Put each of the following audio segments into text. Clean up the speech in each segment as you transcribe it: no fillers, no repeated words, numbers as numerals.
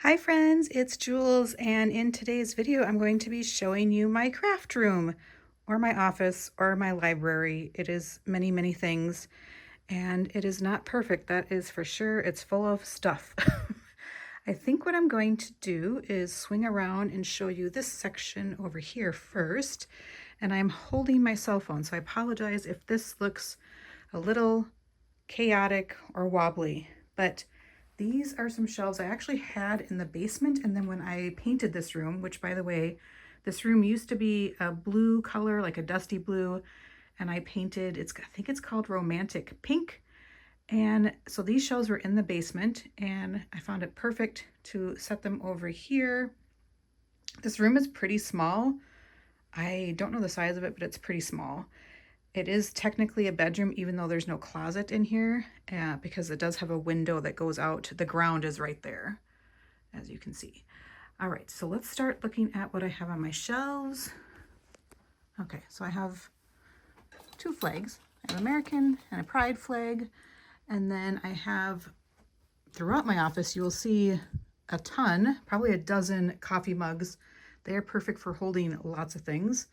Hi friends, it's Jules, and in today's video I'm going to be showing you my craft room or my office or my library. It is many things and it is not perfect, that is for sure. It's full of stuff. I think what I'm going to do is swing around and show you this section over here first, and I'm holding my cell phone, so I apologize if this looks a little chaotic or wobbly, but these are some shelves I actually had in the basement, and then when I painted this room, which by the way, this room used to be a blue color, like a dusty blue, and I painted, I think it's called Romantic Pink. And so these shelves were in the basement, and I found it perfect to set them over here. This room is pretty small. I don't know the size of it, but it's pretty small. It is technically a bedroom, even though there's no closet in here, because it does have a window that goes out. The ground is right there, as you can see. All right, so let's start looking at what I have on my shelves. Okay, so I have two flags. I have American and a pride flag. And then I have, throughout my office, you will see a ton, probably a dozen coffee mugs. They are perfect for holding lots of things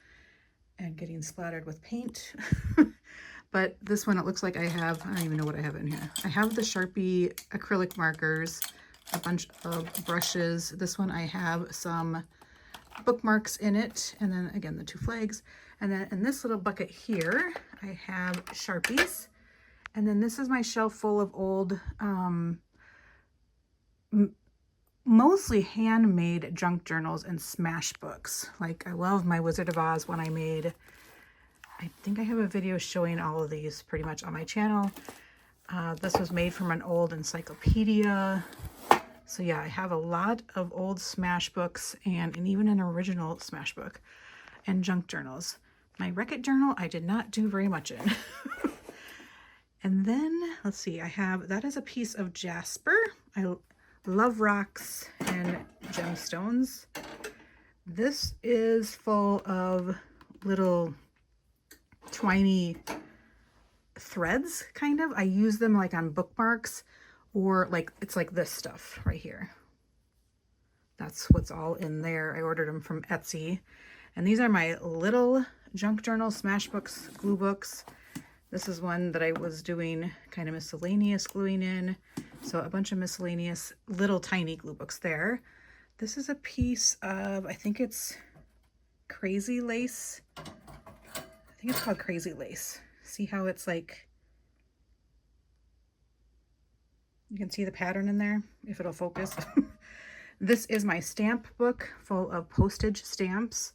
and getting splattered with paint. But this one, it looks like I don't even know what I have in here. I have the Sharpie acrylic markers, a bunch of brushes. This one I have some bookmarks in it, and then again the two flags. And then in this little bucket here, I have Sharpies. And then this is my shelf full of old, mostly handmade junk journals and smash books. Like, I love my Wizard of Oz one I made. I think I have a video showing all of these pretty much on my channel. This was made from an old encyclopedia. So yeah, I have a lot of old smash books and even an original smash book and junk journals. My Wreck-It journal, I did not do very much in. And then, let's see, that is a piece of jasper. I love rocks and gemstones. This is full of little twiny threads, kind of. I use them like on bookmarks, or like, it's like this stuff right here. That's what's all in there. I ordered them from Etsy. And these are my little junk journal smash books, glue books. This is one that I was doing kind of miscellaneous gluing in. So a bunch of miscellaneous little tiny glue books there. This is a piece of, I think it's Crazy Lace. I think it's called Crazy Lace. See how it's like, you can see the pattern in there, if it'll focus. This is my stamp book full of postage stamps.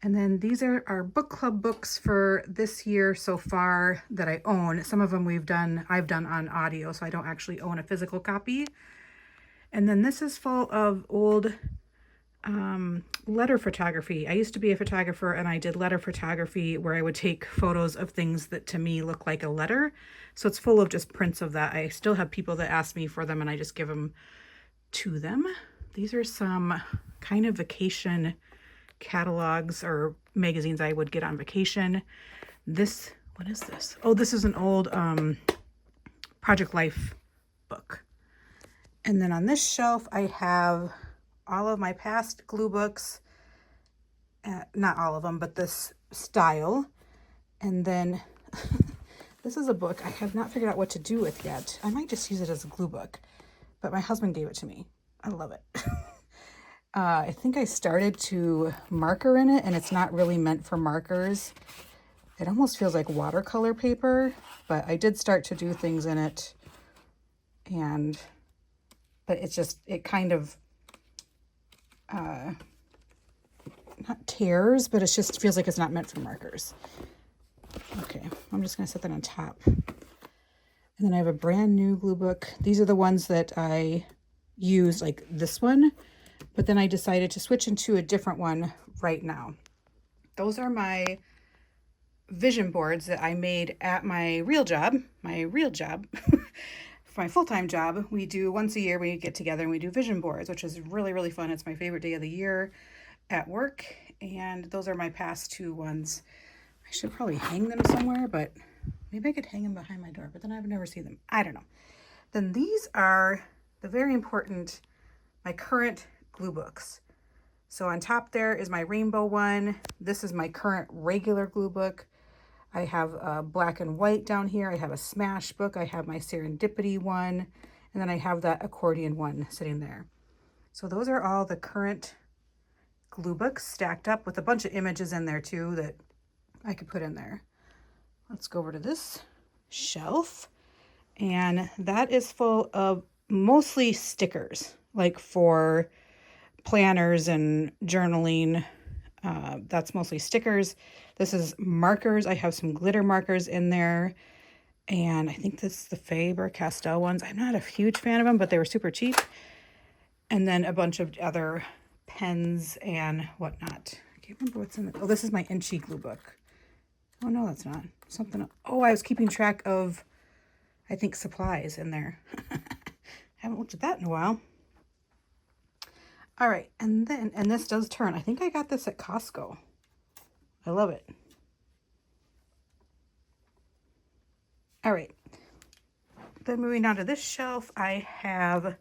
And then these are our book club books for this year so far that I own. Some of them I've done on audio, so I don't actually own a physical copy. And then this is full of old letter photography. I used to be a photographer, and I did letter photography where I would take photos of things that to me look like a letter. So it's full of just prints of that. I still have people that ask me for them, and I just give them to them. These are some kind of vacation catalogs or magazines I would get on vacation. What is this? Oh, this is an old Project Life book. And then on this shelf, I have all of my past glue books. Not all of them, but this style. And then this is a book I have not figured out what to do with yet. I might just use it as a glue book, but my husband gave it to me. I love it. I think I started to marker in it, and it's not really meant for markers. It almost feels like watercolor paper, but I did start to do things in it, but it kind of, not tears, but it just feels like it's not meant for markers. Okay, I'm just gonna set that on top. And then I have a brand new glue book. These are the ones that I use, like this one. But then I decided to switch into a different one right now. Those are my vision boards that I made at my real job. For my full-time job, we do once a year, we get together and we do vision boards, which is really fun. It's my favorite day of the year at work. And those are my past two ones. I should probably hang them somewhere, but maybe I could hang them behind my door, but then I would never see them. I don't know. Then these are the very important my current glue books. So on top there is my rainbow one. This is my current regular glue book. I have a black and white down here. I have a smash book. I have my serendipity one. And then I have that accordion one sitting there. So those are all the current glue books stacked up with a bunch of images in there too that I could put in there. Let's go over to this shelf. And that is full of mostly stickers, like for planners and journaling. That's mostly stickers. This is markers. I have some glitter markers in there. And I think this is the Faber-Castell ones. I'm not a huge fan of them, but they were super cheap. And then a bunch of other pens and whatnot. I can't remember what's in it. Oh, this is my Inchy glue book. Oh, no, that's not. Something. Oh, I was keeping track of, I think, supplies in there. Haven't looked at that in a while. All right, and this does turn. I think I got this at Costco. I love it. All right, then moving on to this shelf, I have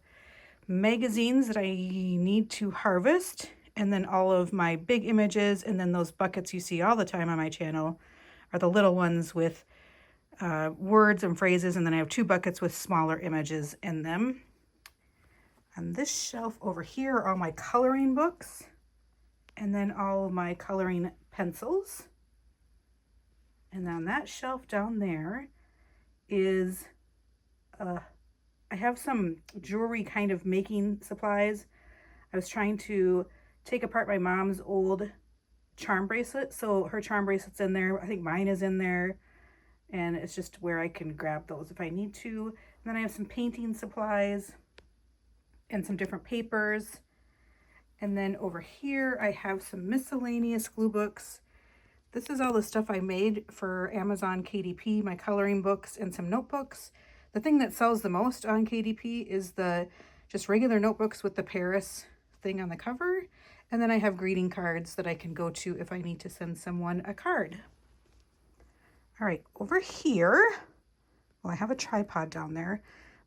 magazines that I need to harvest, and then all of my big images, and then those buckets you see all the time on my channel are the little ones with words and phrases, and then I have 2 buckets with smaller images in them. On this shelf over here are all my coloring books, and then all of my coloring pencils. And on that shelf down there is, I have some jewelry kind of making supplies. I was trying to take apart my mom's old charm bracelet. So her charm bracelet's in there. I think mine is in there. And it's just where I can grab those if I need to. And then I have some painting supplies and some different papers. And then over here I have some miscellaneous glue books. This is all the stuff I made for Amazon KDP, my coloring books and some notebooks. The thing that sells the most on KDP is the just regular notebooks with the Paris thing on the cover. And then I have greeting cards that I can go to if I need to send someone a card. All right, over here, well, I have a tripod down there.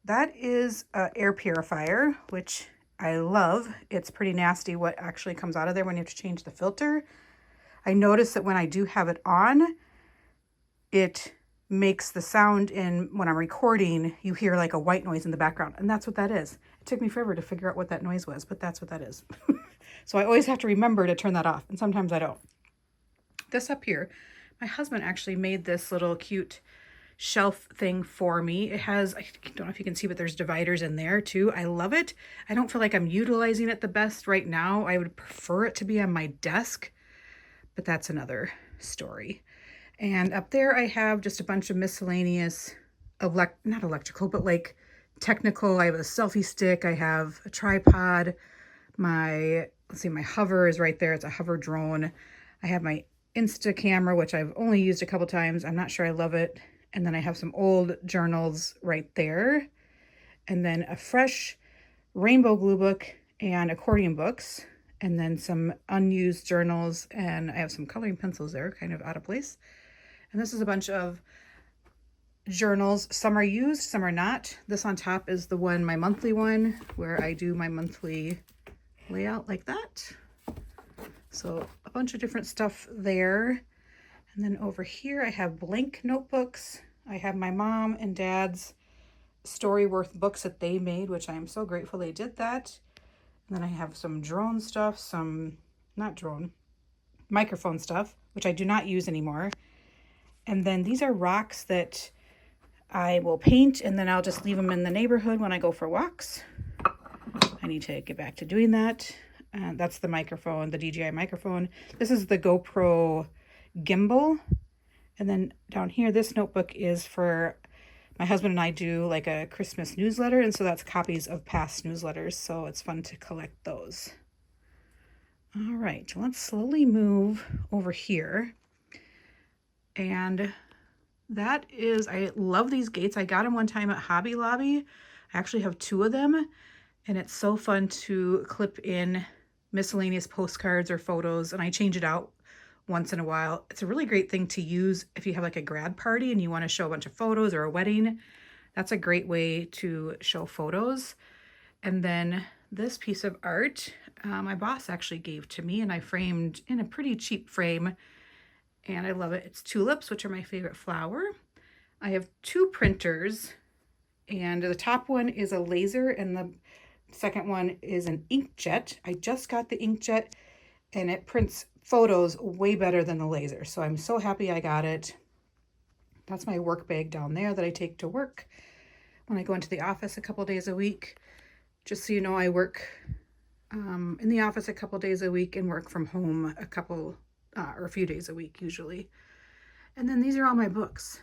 That is an air purifier, which I love. It's pretty nasty what actually comes out of there when you have to change the filter. I notice that when I do have it on, it makes the sound when I'm recording, you hear like a white noise in the background, and that's what that is. It took me forever to figure out what that noise was, but that's what that is. So I always have to remember to turn that off, and sometimes I don't. This up here, my husband actually made this little cute shelf thing for me. It has, I don't know if you can see, but there's dividers in there too. I love it. I don't feel like I'm utilizing it the best right now. I would prefer it to be on my desk, but that's another story. And up there I have just a bunch of miscellaneous, not electrical, but like technical. I have a selfie stick. I have a tripod. My hover is right there. It's a hover drone. I have my Insta camera, which I've only used a couple times. I'm not sure I love it. And then I have some old journals right there. And then a fresh rainbow glue book and accordion books. And then some unused journals. And I have some coloring pencils there, kind of out of place. And this is a bunch of journals. Some are used, some are not. This on top is the one, my monthly one, where I do my monthly layout like that. So a bunch of different stuff there. And then over here I have blank notebooks. I have my mom and dad's Storyworth books that they made, which I am so grateful they did that. And then I have some drone stuff, microphone stuff, which I do not use anymore. And then these are rocks that I will paint, and then I'll just leave them in the neighborhood when I go for walks. I need to get back to doing that. That's the microphone, the DJI microphone. This is the GoPro gimbal. And then down here, this notebook is for my husband and I do like a Christmas newsletter. And so that's copies of past newsletters. So it's fun to collect those. All right, let's slowly move over here. And that is, I love these gates. I got them one time at Hobby Lobby. I actually have 2 of them. And it's so fun to clip in miscellaneous postcards or photos. And I change it out once in a while. It's a really great thing to use if you have like a grad party and you want to show a bunch of photos or a wedding. That's a great way to show photos. And then this piece of art. My boss actually gave to me and I framed in a pretty cheap frame, and I love it. It's tulips, which are my favorite flower. I have two printers, and the top one is a laser and the second one is an inkjet. I just got the inkjet and it prints photos way better than the laser. So I'm so happy I got it. That's my work bag down there that I take to work when I go into the office a couple days a week. Just so you know, I work in the office a couple days a week and work from home a few days a week usually. And then these are all my books.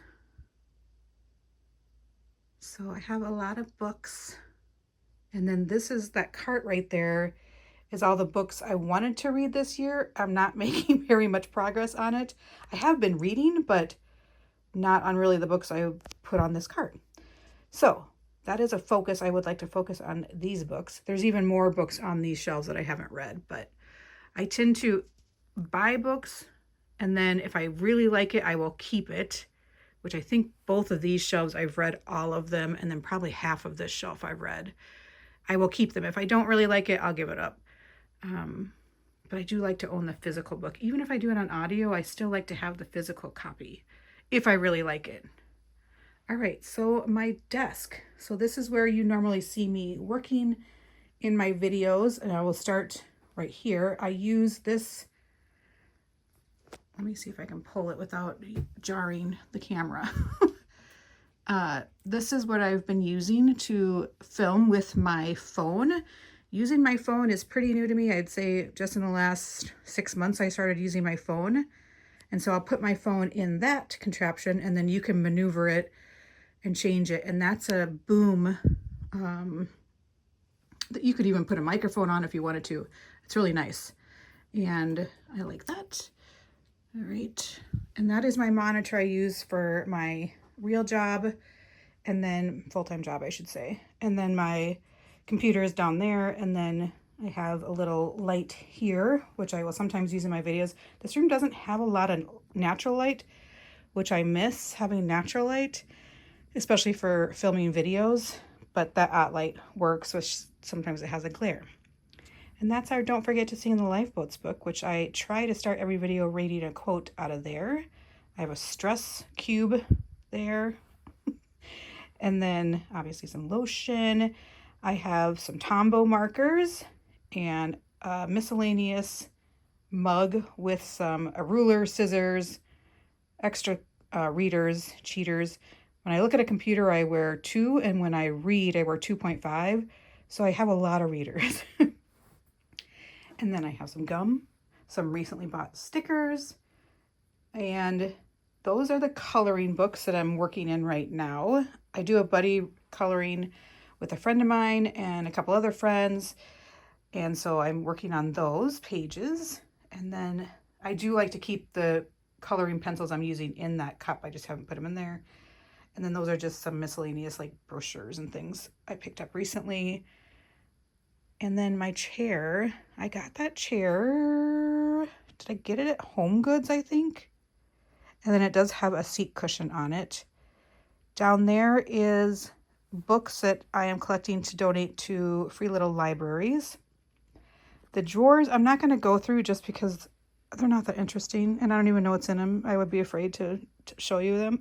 So I have a lot of books. And then this is that cart right there is all the books I wanted to read this year. I'm not making very much progress on it. I have been reading, but not on really the books I put on this cart. So that is a focus. I would like to focus on these books. There's even more books on these shelves that I haven't read, but I tend to buy books, and then if I really like it, I will keep it, which I think both of these shelves I've read all of them, and then probably half of this shelf I've read. I will keep them. If I don't really like it, I'll give it up. But I do like to own the physical book. Even if I do it on audio, I still like to have the physical copy if I really like it. All right, so my desk. So this is where you normally see me working in my videos, and I will start right here. I use this, let me see if I can pull it without jarring the camera. This is what I've been using to film with my phone. Using my phone is pretty new to me. I'd say just in the last 6 months I started using my phone. And so I'll put my phone in that contraption, and then you can maneuver it and change it. And that's a boom that you could even put a microphone on if you wanted to. It's really nice. And I like that. All right. And that is my monitor I use for my real job, and then full-time job, I should say. And then my computer is down there, and then I have a little light here, which I will sometimes use in my videos. This room doesn't have a lot of natural light, which I miss having natural light, especially for filming videos, but that light works, which sometimes it has a glare. And that's our Don't Forget to Sing in the Lifeboats book, which I try to start every video reading a quote out of there. I have a stress cube there. And then obviously some lotion. I have some Tombow markers and a Miscellaneous mug with a ruler, scissors, extra readers, cheaters. When I look at a computer, I wear 2, and when I read, I wear 2.5. So I have a lot of readers. And then I have some gum, some recently bought stickers, and those are the coloring books that I'm working in right now. I do a buddy coloring with a friend of mine and a couple other friends, and so I'm working on those pages. And then I do like to keep the coloring pencils I'm using in that cup. I just haven't put them in there. And then those are just some miscellaneous like brochures and things I picked up recently. And then my chair, I got that chair, did I get it at Home Goods, I think? And then it does have a seat cushion on it. Down there is books that I am collecting to donate to free little libraries. The drawers, I'm not going to go through just because they're not that interesting, and I don't even know what's in them. I would be afraid to show you them.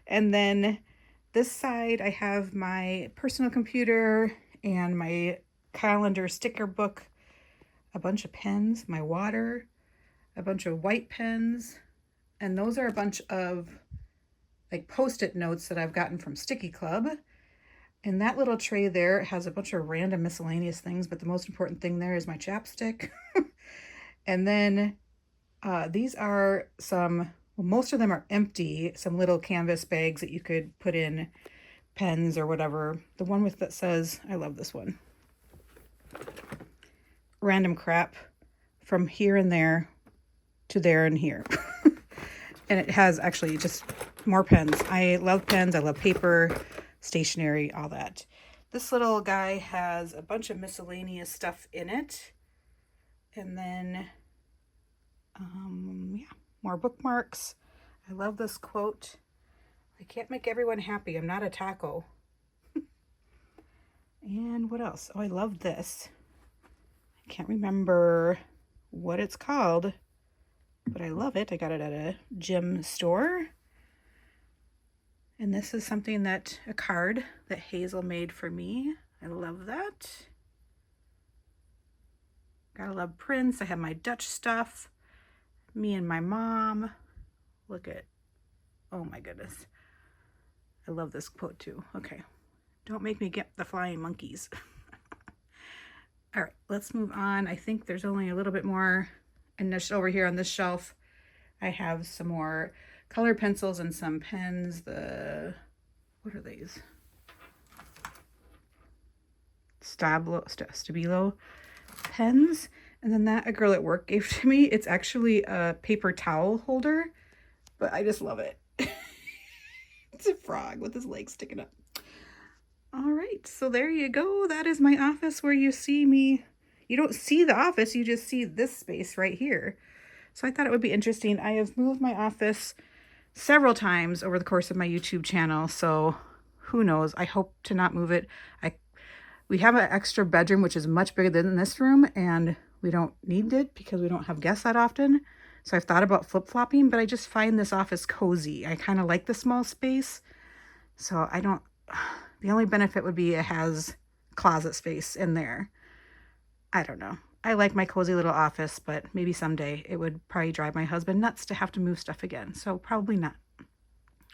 And then this side, I have my personal computer and my calendar sticker book, a bunch of pens, my water, a bunch of white pens, and those are a bunch of like post-it notes that I've gotten from Sticky Club. And that little tray there has a bunch of random miscellaneous things, but the most important thing there is my chapstick. And then these are some, well, most of them are empty, some little canvas bags that you could put in pens or whatever. The one with that says, I love this one, random crap from here and there to there and here. And it has actually just more pens. I love pens. I love paper, stationery, all that. This little guy has a bunch of miscellaneous stuff in it. And then, yeah, more bookmarks. I love this quote. I can't make everyone happy. I'm not a taco. And what else? Oh, I love this. I can't remember what it's called, but I love it. I got it at a gym store. And this is something that, a card that Hazel made for me. I love that. Gotta love prints. I have my Dutch stuff. Me and my mom. Look at, oh my goodness. I love this quote too. Okay. Don't make me get the flying monkeys. All right, let's move on. I think there's only a little bit more. And just over here on this shelf, I have some more color pencils and some pens. What are these? Stabilo pens. And then that a girl at work gave to me. It's actually a paper towel holder, but I just love it. It's a frog with his legs sticking up. All right, so there you go. That is my office where you see me. You don't see the office, you just see this space right here. So I thought it would be interesting. I have moved my office several times over the course of my YouTube channel, so who knows? I hope to not move it. We have an extra bedroom, which is much bigger than this room, and we don't need it because we don't have guests that often. So I've thought about flip-flopping, but I just find this office cozy. I kind of like the small space, so I don't... The only benefit would be it has closet space in there. I don't know. I like my cozy little office, but maybe someday it would probably drive my husband nuts to have to move stuff again. So probably not.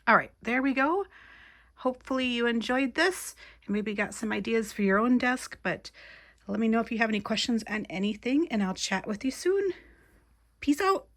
All right, there we go. Hopefully you enjoyed this and maybe got some ideas for your own desk, but let me know if you have any questions on anything and I'll chat with you soon. Peace out.